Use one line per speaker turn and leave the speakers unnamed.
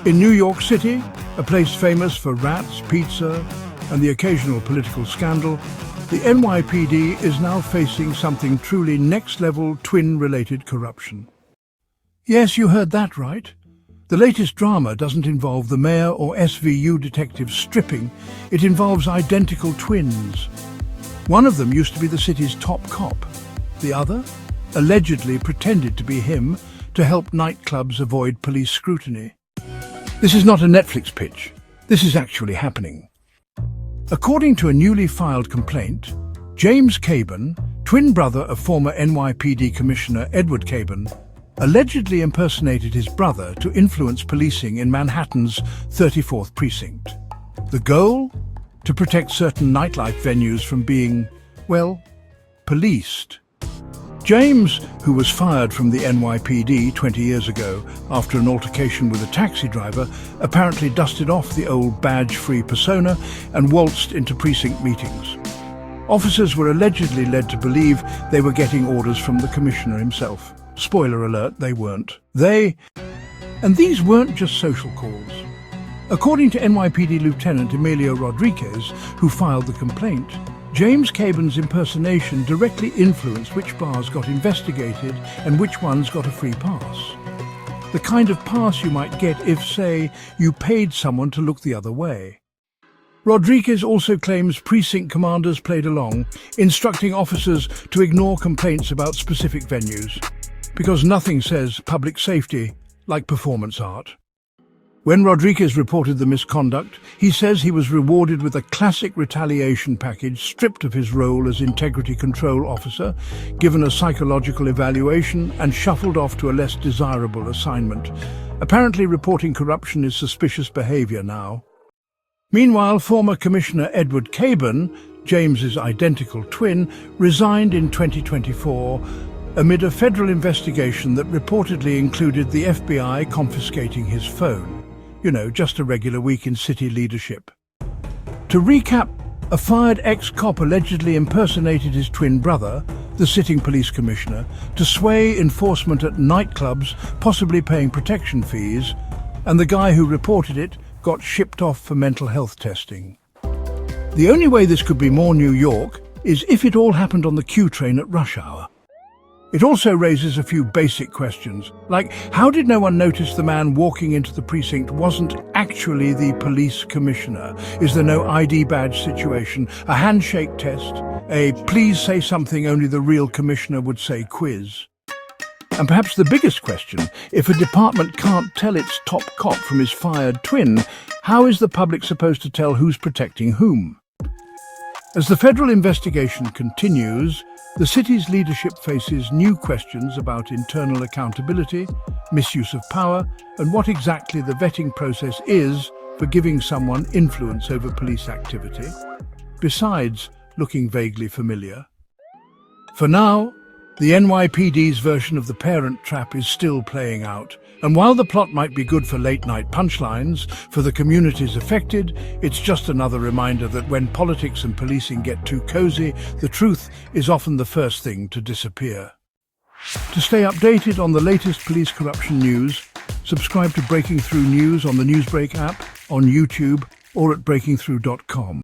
In New York City, a place famous for rats, pizza, and the occasional political scandal, the NYPD is now facing something truly next-level twin-related corruption. Yes, you heard that right. The latest drama doesn't involve the mayor or SVU detective stripping, it involves identical twins. One of them used to be the city's top cop. The other allegedly pretended to be him to help nightclubs avoid police scrutiny. This is not a Netflix pitch. This is actually happening. According to a newly filed complaint, James Caban, twin brother of former NYPD Commissioner Edward Caban, allegedly impersonated his brother to influence policing in Manhattan's 34th Precinct. The goal? To protect certain nightlife venues from being, well, policed. James, who was fired from the NYPD 20 years ago after an altercation with a taxi driver, apparently dusted off the old badge-free persona and waltzed into precinct meetings. Officers were allegedly led to believe they were getting orders from the commissioner himself. Spoiler alert, they weren't. And these weren't just social calls. According to NYPD Lieutenant Emelio Rodriques, who filed the complaint, James Caban's impersonation directly influenced which bars got investigated and which ones got a free pass. The kind of pass you might get if, say, you paid someone to look the other way. Rodriques also claims precinct commanders played along, instructing officers to ignore complaints about specific venues, because nothing says public safety like performance art. When Rodriques reported the misconduct, he says he was rewarded with a classic retaliation package, stripped of his role as integrity control officer, given a psychological evaluation, and shuffled off to a less desirable assignment. Apparently, reporting corruption is suspicious behavior now. Meanwhile, former Commissioner Edward Caban, James's identical twin, resigned in 2024 amid a federal investigation that reportedly included the FBI confiscating his phone. You know, just a regular week in city leadership. To recap, a fired ex-cop allegedly impersonated his twin brother, the sitting police commissioner, to sway enforcement at nightclubs, possibly paying protection fees, and the guy who reported it got shipped off for mental health testing. The only way this could be more New York is if it all happened on the Q train at rush hour. It also raises a few basic questions, like how did no one notice the man walking into the precinct wasn't actually the police commissioner? Is there no ID badge situation, a handshake test, a please say something only the real commissioner would say quiz? And perhaps the biggest question, if a department can't tell its top cop from his fired twin, how is the public supposed to tell who's protecting whom? As the federal investigation continues, the city's leadership faces new questions about internal accountability, misuse of power, and what exactly the vetting process is for giving someone influence over police activity, besides looking vaguely familiar. For now, the NYPD's version of the parent trap is still playing out, and while the plot might be good for late-night punchlines for the communities affected, it's just another reminder that when politics and policing get too cozy, the truth is often the first thing to disappear. To stay updated on the latest police corruption news, subscribe to Breaking Through News on the Newsbreak app, on YouTube, or at breakingthrough.com.